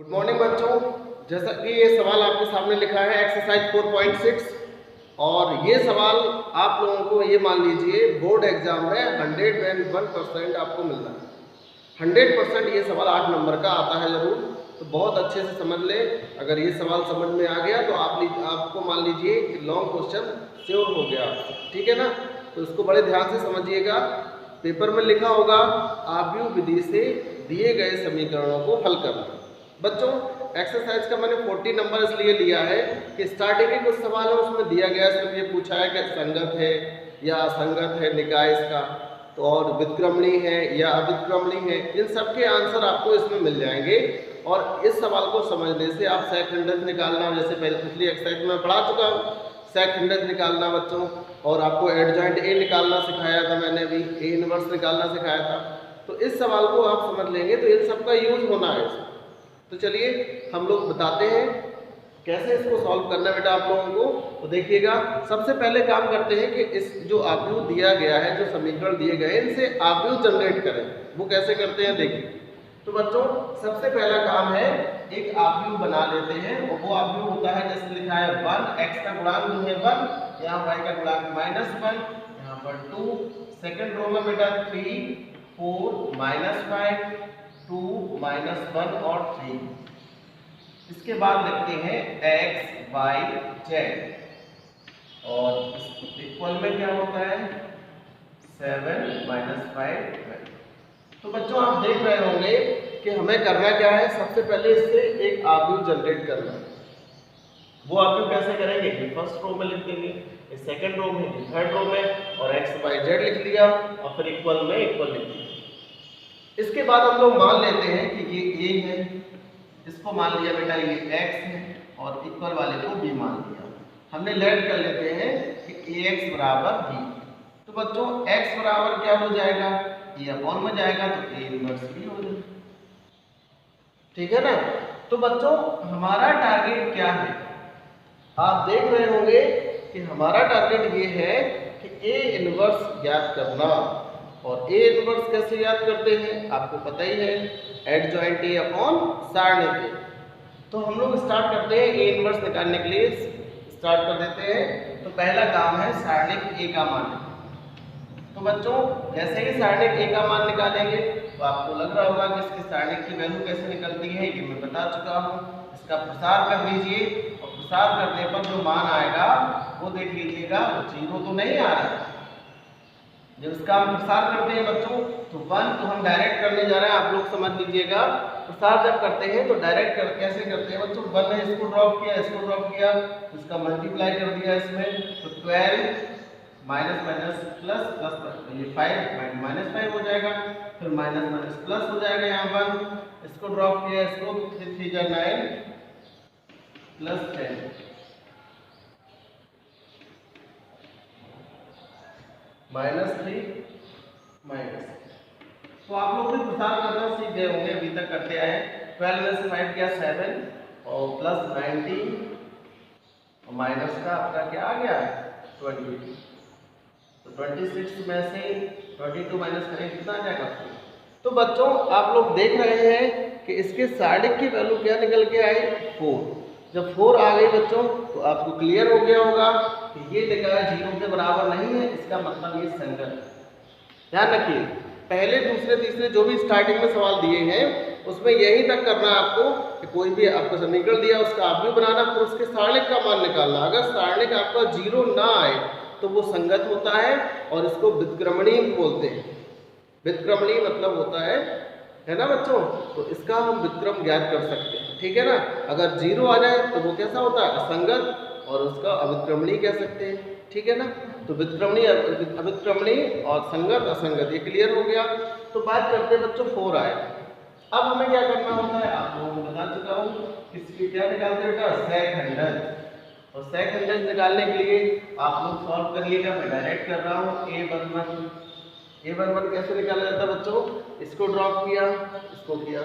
Good morning बच्चों। जैसा कि ये सवाल आपके सामने लिखा है एक्सरसाइज 4.6 और ये सवाल आप लोगों को ये मान लीजिए बोर्ड एग्जाम में 101% आपको मिल रहा है। 100% ये सवाल 8 नंबर का आता है ज़रूर, तो बहुत अच्छे से समझ ले। अगर ये सवाल समझ में आ गया तो आपको मान लीजिए कि लॉन्ग क्वेश्चन श्योर हो गया, ठीक है ना। तो इसको बड़े ध्यान से समझिएगा। पेपर में लिखा होगा आव्यूह विधि से दिए गए समीकरणों को हल करना। बच्चों एक्सरसाइज का मैंने 40 नंबर इसलिए लिया है कि स्टार्टिंग के कुछ सवाल है उसमें दिया गया, सिर्फ ये पूछा है कि संगत है या असंगत है निकाय इसका, तो और व्युत्क्रमणी है या अव्युत्क्रमणी है, इन सब के आंसर आपको इसमें मिल जाएंगे। और इस सवाल को समझने से आप सेकंडस निकालना, जैसे पहले पिछली एक्सरसाइज में पढ़ा चुका हूँ, सेकंडस निकालना बच्चों, और आपको एडजॉइंट ए निकालना सिखाया था मैंने भी, ए इनवर्स निकालना सिखाया था। तो इस सवाल को आप समझ लेंगे तो इन सब का यूज होना है। तो चलिए हम लोग बताते हैं कैसे इसको सॉल्व करना है बेटा आप लोगों को। तो देखिएगा, सबसे पहले काम करते हैं कि इस जो आव्यूह दिया गया है, जो समीकरण दिए गए हैं, इनसे आव्यूह जनरेट करें। वो कैसे करते हैं देखिए। तो बच्चों सबसे पहला काम है एक आव्यूह बना लेते हैं, और वो आव्यूह होता है जैसे लिखा है 1, x का गुणांक जो है 1, यहाँ y का गुणांक -1, यहाँ पर 2, सेकंड रो में बेटा 3, 4, -5, 2, -1 और 3। इसके बाद लिखते हैं x, y, z, और इक्वल में क्या होता है 7, -5, 12। तो बच्चों आप देख रहे होंगे कि हमें करना क्या है, सबसे पहले इससे एक आव्यूह जनरेट करना है। वो आव्यूह कैसे करेंगे, फर्स्ट रो में लिख देंगे, सेकंड रो में, थर्ड रो में, और x, y, z लिख लिया, और फिर इक्वल में इक्वल लिख दिया। इसके बाद हम लोग मान लेते हैं कि ये a है, इसको मान लिया बेटा ये x है, और इक्वल वाले को b मान लिया। हमने लेट कर लेते हैं कि ax बराबर b। तो बच्चों x बराबर क्या हो जाएगा, ये अपॉन में जाएगा तो a इनवर्स b हो जाएगा, ठीक है ना। तो बच्चों हमारा टारगेट क्या है, आप देख रहे होंगे कि हमारा टारगेट ये है कि a इनवर्स ज्ञात करना। और a इनवर्स कैसे याद करते हैं आपको पता ही है, एडजॉइंट a अपॉन सारणिक a। तो हम लोग स्टार्ट करते हैं a इनवर्स निकालने के लिए, स्टार्ट कर देते हैं। तो पहला काम है सारणिक a का मान। तो बच्चों जैसे ही सारणिक a का मान निकालेंगे तो आपको लग रहा होगा कि इसकी सारणिक की वैल्यू कैसे निकलती है, ये मैं बता चुका हूँ। इसका प्रसार कर दीजिए, और प्रसार करने पर जो मान आएगा वो देख लीजिएगा, 0 तो नहीं आ रहा है। जब इसका हम प्रसार करते हैं बच्चों तो 1 तो हम डायरेक्ट करने जा रहे हैं, आप लोग समझ लीजिएगा। प्रसार जब करते हैं तो डायरेक्ट कैसे करते हैं बच्चों, 1 है, इसको ड्रॉप किया, इसको ड्रॉप किया, इसका मल्टीप्लाई कर दिया इसमें, तो 12 माइनस माइनस प्लस प्लस, ये 5 -5 हो जाएगा, फिर माइनस माइनस प्लस हो जाएगा, यहाँ 1, इसको ड्रॉप किया, इसको 3 3 जा 9 प्लस 10 -3 माइनस। तो आप लोग भी प्रसार करना सीख गए होंगे, अभी तक करते आए। 12 में से 5 गया 7, और प्लस 19, और माइनस का आपका क्या आ गया 22। तो 26 में से 22 माइनस करें कितना आ जाएगा 4। तो बच्चों आप लोग देख रहे हैं कि इसके सारणिक की वैल्यू क्या निकल के आई 4। जब 4 आ गई बच्चों तो आपको क्लियर हो गया होगा कि ये लिखा है 0 के बराबर नहीं है, इसका मतलब ये संगत है। ध्यान रखिए, पहले दूसरे तीसरे जो भी स्टार्टिंग में सवाल दिए हैं उसमें यही तक करना है आपको कि कोई भी आपको समीकरण दिया उसका आव्यूह बनाना, फिर उसके सारणिक का मान निकालना। अगर सारणिक आपका 0 ना आए तो वो संगत होता है, और इसको व्युत्क्रमणी बोलते हैं। व्युत्क्रमणी मतलब होता है ना बच्चों। तो इसका हम व्युत्क्रम ज्ञात कर सकते हैं, ठीक है ना। अगर 0 आ जाए तो वो कैसा होता है असंगत, और उसका अव्युत्क्रमणी कह सकते हैं, ठीक है ना। तो व्युत्क्रमणी, अव्युत्क्रमणी और संगत असंगत, ये क्लियर हो गया। तो बात करते हैं बच्चों 4 आए, अब हमें क्या करना होता है आप लोगों को बता चुका हूँ। इसकी क्या निकालते हैं बेटा सेकंडस, और सेकंडस निकालने के लिए आप लोग सॉल्व करिएगा, मैं डायरेक्ट कर रहा हूँ। a11 कैसे निकाला जाता है बच्चों, इसको ड्रॉप किया, इसको किया,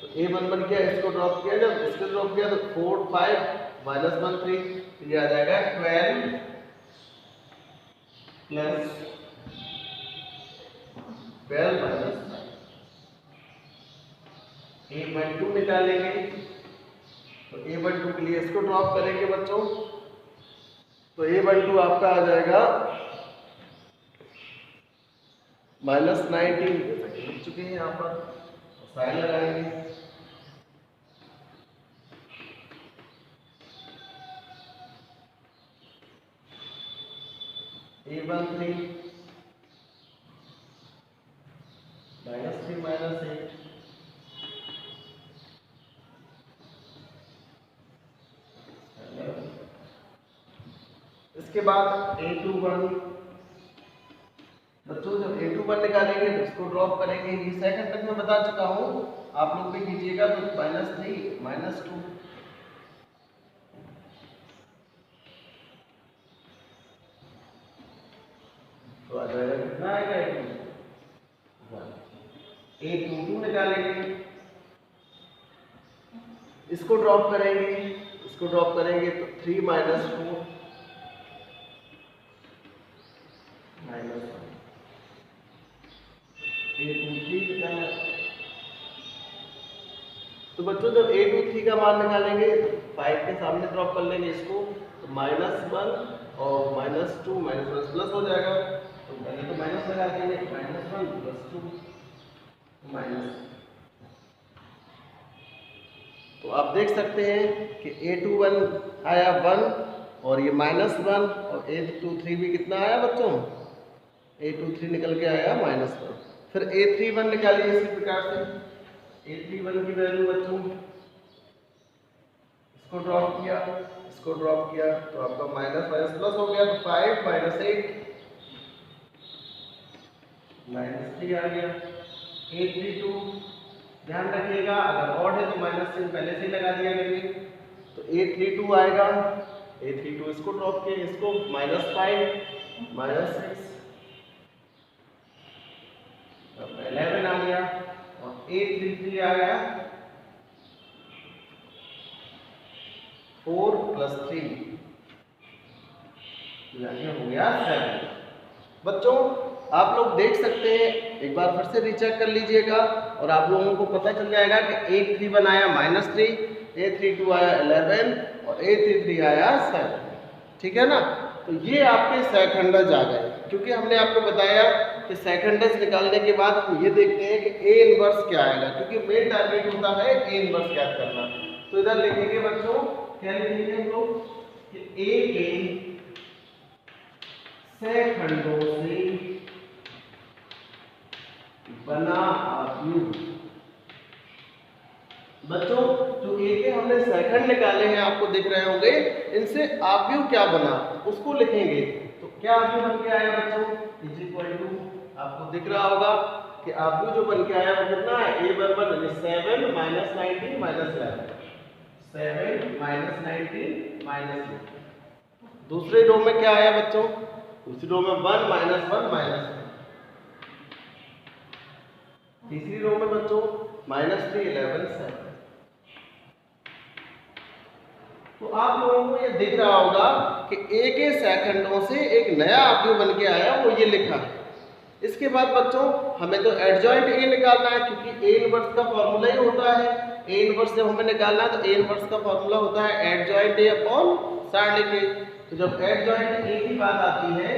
तो a11 किया, इसको ड्रॉप किया, जब इसको ड्रॉप किया तो 4 5 -1 3, तो ये आ जाएगा 12 प्लस 12 माइनस 5। 1/2 निकालेंगे A12 के लिए इसको ड्रॉप करेंगे बच्चों, तो A12 आपका आ जाएगा -19, जैसा कि लिख चुके हैं यहाँ पर, साइन लगाएंगे। A13 -3 -8, इसके बाद A21 बच्चों, जब A21 निकालेंगे तो इसको ड्रॉप करेंगे। ये सेकंड तक मैं बता चुका हूँ, आप लोग भी कीजिएगा। तो -3 -2 तो आ जाएगा, कितना आएगा A22 निकालेंगे, इसको ड्रॉप करेंगे, इसको ड्रॉप करेंगे तो 3 - 4 -1 A23 कितना है। तो बच्चों जब A23 का मान निकालेंगे तो 5 के सामने ड्रॉप कर लेंगे इसको, तो -1 और -2 -1 प्लस हो जाएगा। तो पहले तो माइनस लगा देंगे, -1 + 2 माइनस। तो आप देख सकते हैं कि A21 आया 1 और ये -1 और A23 भी कितना आया बच्चों, A23 निकल के आया -1। फिर A31 निकालिए इसी प्रकार से। A31 की वैल्यू बच्चों, इसको ड्रॉप किया, इसको ड्रॉप किया, तो आपका माइनस माइनस प्लस हो गया, तो 5 - 8 -3 आ गया। A32 ध्यान रखिएगा, अगर ऑड है तो माइनस चिन्ह पहले से ही लगा दिया करिए। तो A32 आएगा, A32 इसको ड्रॉप किए, इसको -5 -6 11 आ गया, और A33 आ गया 4 + 3 हो गया 7। बच्चों आप लोग देख सकते हैं, एक बार फिर से रीचेक कर लीजिएगा और आप लोगों को पता चल जाएगा कि A31 आया -3, A32 आया 11 और A33 आया 7। ठीक है ना। तो ये आपके सेकंडज आ गए, क्योंकि हमने आपको बताया कि सेकंडज निकालने के बाद हम ये देखते हैं कि A इनवर्स क्या आएगा, क्योंकि मेन टारगेट होता है A इनवर्स ज्ञात करना। तो इधर लिखेंगे बच्चों, क्या लिखेंगे हम लोग कि A के सेकंडों से बना आव्यूह। बच्चों जो A के हमने सेकंड निकाले हैं, आपको दिख रहे होंगे, इनसे आव्यूह क्या बना उसको लिखेंगे। तो क्या आव्यूह बन के आया बच्चों, इज इक्वल टू, आपको दिख रहा होगा कि आव्यूह जो बन के आया वो कितना है, A बराबर 7 - 19 -11, 7 - 19 -11। दूसरे रो में क्या आया बच्चों, दूसरी रो में 1 - 1 -1। तीसरी रो में बच्चों -3 11 7। तो आप लोगों को ये दिख रहा होगा कि A के सेकंडों से एक नया आव्यूह बन के आया, वो ये लिखा है। इसके बाद बच्चों हमें तो एडजॉइंट A निकालना है, क्योंकि A इनवर्स का फॉर्मूला ही होता है, A इनवर्स जब हमें निकालना है तो A इनवर्स का फॉर्मूला होता है एडजॉइंट A अपॉन सारणी के। तो जब एडजॉइंट A की बात आती है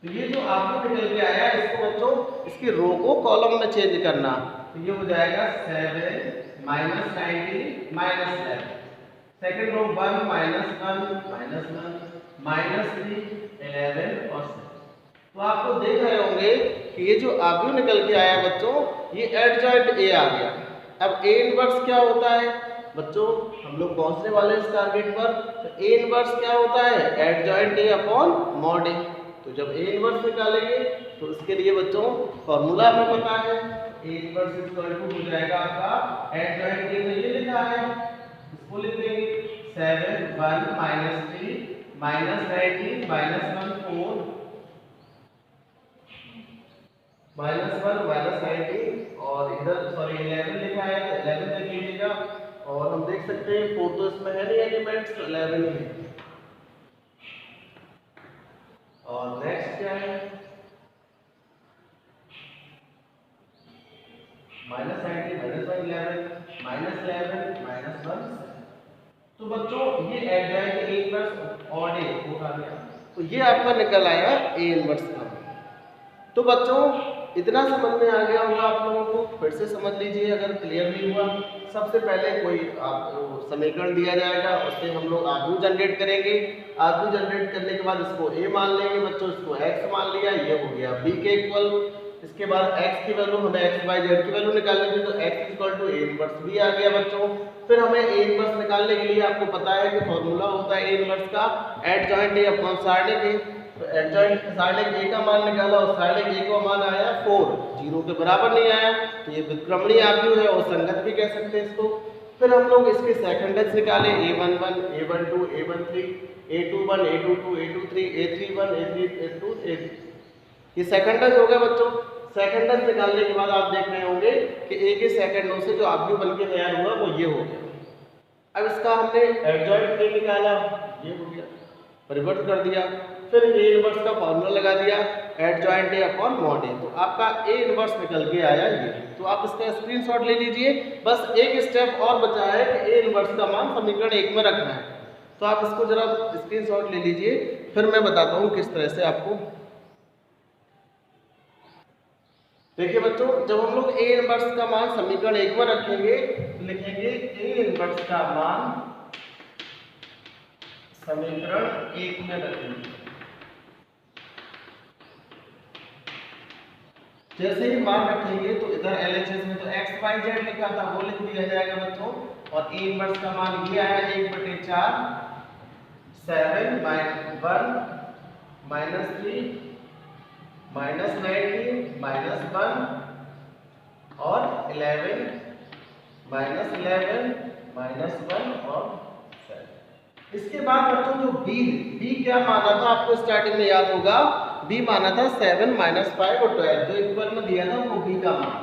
तो ये जो आव्यूह निकल के आया, इसको बच्चों इसकी रो को कॉलम में चेंज करना, तो ये हो जाएगा 7 - 19 -11। सेकंड रो 1 - 1 -1 -3 11 और 7। तो आपको देख रहे होंगे कि ये जो आव्यूह निकल के आया बच्चों, ये एडजॉइंट A आ गया। अब A इनवर्स क्या होता है बच्चों, हम लोग पहुंचने वाले इस टारगेट पर। तो A इनवर्स क्या होता है, adjoint A upon mod A। तो जब A इनवर्स निकालेंगे तो इसके लिए बच्चों फॉर्मूला हमें पता है, A इनवर्स इक्वल टू हो जाएगा आपका एडजॉइंट A में ये लिखा है, इसको लिख देंगे 7 - 1 -3 -19 -1 4 -1 -19 और इधर सॉरी 11 लिखा है, तो 11 लिख लीजिएगा। और हम देख सकते हैं 4 तो इसमें है नहीं एलिमेंट्स, तो 11 ही है। और नेक्स्ट क्या है, -19 -1 11 -11 -1। तो बच्चों ये एडजॉइंट ए इनवर्स ऑड ए हो गया, तो ये आपका निकल आया ए इनवर्स का। तो बच्चों इतना समझ में आ गया होगा आप लोगों को, फिर से समझ लीजिए अगर क्लियर नहीं हुआ। सबसे पहले कोई आप समीकरण दिया जाएगा, उससे हम लोग आर्ग्यू जनरेट करेंगे। आर्ग्यू जनरेट करने के बाद इसको ए मान लेंगे बच्चों, इसको एक्स मान लिया, ये हो गया बी के इक्वल। इसके बाद एक्स की वैल्यू हमें एक्स वाई जेड की वैल्यू निकालनी थी, तो X equal to A inverse B आ गया बच्चों। फिर हमें ए इनवर्स निकालने के लिए आपको पता है कि फॉर्मूला होता है ए इनवर्स का एडजॉइंट ए अपॉन सार्डिक ए। तो एडजॉइंट सार्डिक ए का मान निकाला और सार्डिक ए का मान आया 4, 0 के बराबर नहीं आया, तो ये व्युत्क्रमणीय आव्यूह है और संगत भी कह सकते हैं इसको। फिर हम लोग इसके सेकंडर्स निकाले a11 a12 a13 a21 a22 a23 a31 a32 a3, ये सेकंडर्स हो गए बच्चों। सेकंडर्स निकालने के बाद आप देख रहे होंगे कि ए के सेकंडों से जो आव्यूह बनके तैयार हुआ वो ये हो गया। अब इसका हमने एडजॉइंट ए निकाला, ये हो गया, परिवर्तित कर दिया। फिर ए इनवर्स का फॉर्मूला लगा दिया एडजॉइंट ए अपॉन मॉड ए, तो आपका ए इनवर्स निकल के आया ये। तो आप इसका स्क्रीनशॉट ले लीजिए। बस एक स्टेप और बचा है कि ए इनवर्स का मान समीकरण 1 में रखना है, तो आप इसको जरा स्क्रीनशॉट ले लीजिए, फिर मैं बताता हूँ किस तरह से आपको। देखिए बच्चों, जब हम लोग ए इनवर्स का मान समीकरण 1 में रखेंगे तो लिखेंगे ए इनवर्स का मान समीकरण 1 में रखेंगे। जैसे ही मान रखेंगे तो इधर एलएचएस में तो एक्स वाई जेड लिखा था वो लिख दिया जाएगा बच्चों, और ए इनवर्स का मान ये आया 1/4 7 -1 -3 -19 -1 और 11 -11 -1 और 7। इसके बाद बच्चों जो बी क्या माना था आपको स्टार्टिंग में याद होगा, बी माना था 7 -5 और 12, जो इक्वल में दिया था वो बी का मान।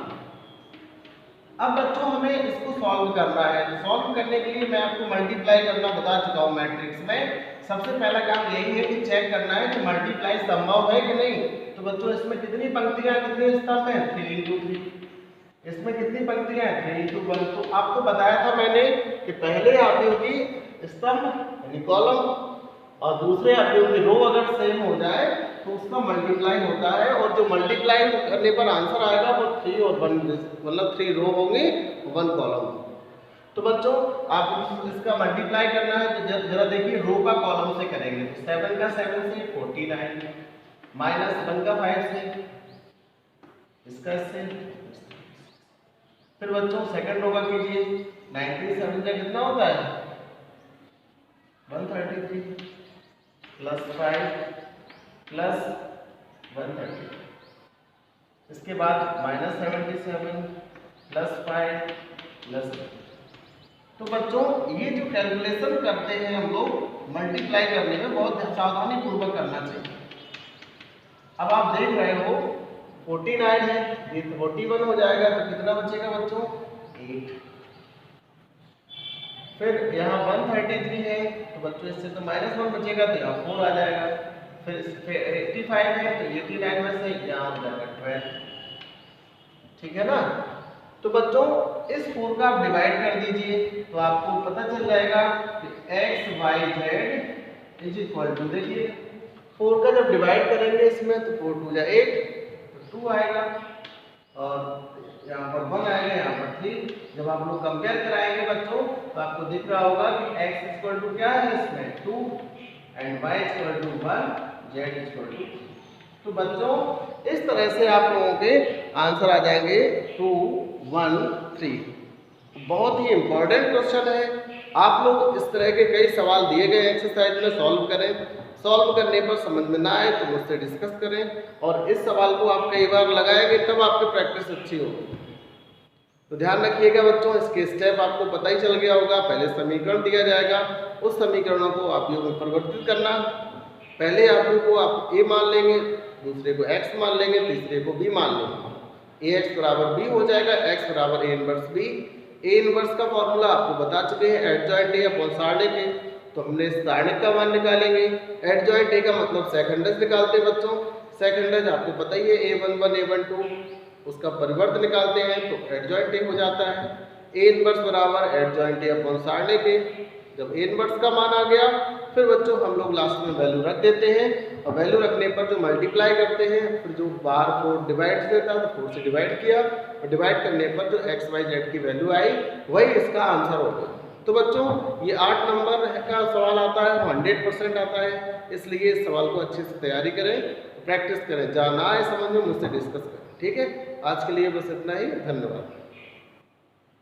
अब बच्चों हमें इसको सॉल्व करना है, तो सॉल्व करने के लिए मैं आपको मल्टीप्लाई करना बता चुका हूँ मैट्रिक्स में। सबसे पहला काम यही है कि चेक करना है कि मल्टीप्लाई संभव है कि नहीं। तो बच्चों इसमें कितनी पंक्तियां कितने स्तंभ हैं, 3 × 3। इसमें कितनी पंक्तियां हैं, 3 × 1। तो आपको बताया था मैंने कि पहले आव्यूह की स्तंभ यानी कॉलम और दूसरे आव्यूह की रो अगर सेम हो जाए तो उसका मल्टीप्लाई होता है, और जो मल्टीप्लाई करने पर आंसर आएगा वो 3 और 1, मतलब 3 रो होंगे 1 कॉलम। तो बच्चों आप इसका मल्टीप्लाई करना है तो जरा देखिए रो का कॉलम से करेंगे, तो 7 का 7 से 49, -1 का 5 से, इसका इससे। फिर बच्चों सेकंड रो का कीजिए, 97 का कितना होता है 133 +5 +130। इसके बाद -77 +5 +1। तो बच्चों ये जो कैलकुलेशन करते हैं हम लोग मल्टीप्लाई करने में बहुत सावधानी पूर्वक करना चाहिए। अब आप देख रहे हो 49 है, ये 41 हो जाएगा, तो कितना बचेगा बच्चों 8। फिर यहाँ 133 है, तो बच्चों इससे तो -1 बचेगा, तो यहाँ 4 आ जाएगा। फिर 85 है, तो 89 में से यहाँ हो जाएगा 12, ठीक है ना। तो बच्चों इस 4 का आप डिवाइड कर दीजिए, तो आपको पता चल जाएगा कि X Y Z is equal to, देखिए 4 का जब डिवाइड करेंगे इसमें तो 4 × 2 = 8, तो 2 आएगा, और यहाँ पर 1 आएगा, यहाँ पर 3। जब आप लोग कंपेयर कराएंगे बच्चों तो आपको दिख रहा होगा कि x इक्वल टू क्या है इसमें 2 and y equal to 1, z equal to 3। तो बच्चों इस तरह से आप लोगों के आंसर आ जाएंगे 2 1 3। बहुत ही इंपॉर्टेंट क्वेश्चन है। आप लोग इस तरह के कई सवाल दिए गए एक्सरसाइज में सॉल्व करें। सॉल्व करने पर समझ में ना आए तो मुझसे डिस्कस करें, और इस सवाल को आप कई बार लगाएंगे तब आपकी प्रैक्टिस अच्छी होगी। तो ध्यान रखिएगा बच्चों, इसके स्टेप आपको पता ही चल गया होगा। पहले समीकरण दिया जाएगा, उस समीकरणों को आव्यूह में परिवर्तित करना। पहले आव्यूह को आप a मान लेंगे, दूसरे को x मान लेंगे, तीसरे को b मान लेंगे। ax बराबर b हो जाएगा, x बराबर a inverse b। a inverse का फॉर्मूला आपको बता चुके हैं एडजॉइंट a अपॉन सार्डिक a, तो हमने सार्डिक का मान निकालेंगे। एडजॉइंट a का मतलब सेकंडर्स निकालते हैं बच्चों। सेकंडर्स आपको पता ही है a11 a12, उसका परिवर्त निकालते हैं तो एडजॉइंट a हो जाता है। ए इनवर्स बराबर एडजॉइंट ए अपॉन सारणी के। जब ए इनवर्स का मान आ गया फिर बच्चों हम लोग लास्ट में वैल्यू रख देते हैं, और वैल्यू रखने पर जो मल्टीप्लाई करते हैं, फिर जो बाहर 4 डिवाइड देता है तो 4 से डिवाइड किया, और डिवाइड करने पर जो एक्स वाई जेड की वैल्यू आई वही इसका आंसर होगा। तो बच्चों ये 8 नंबर का सवाल आता है, 100% आता है, इसलिए इस सवाल को अच्छे से तैयारी करें, प्रैक्टिस करें, जहाँ ना आए समझ में मुझसे डिस्कस करें। ठीक है, आज के लिए बस इतना ही, धन्यवाद।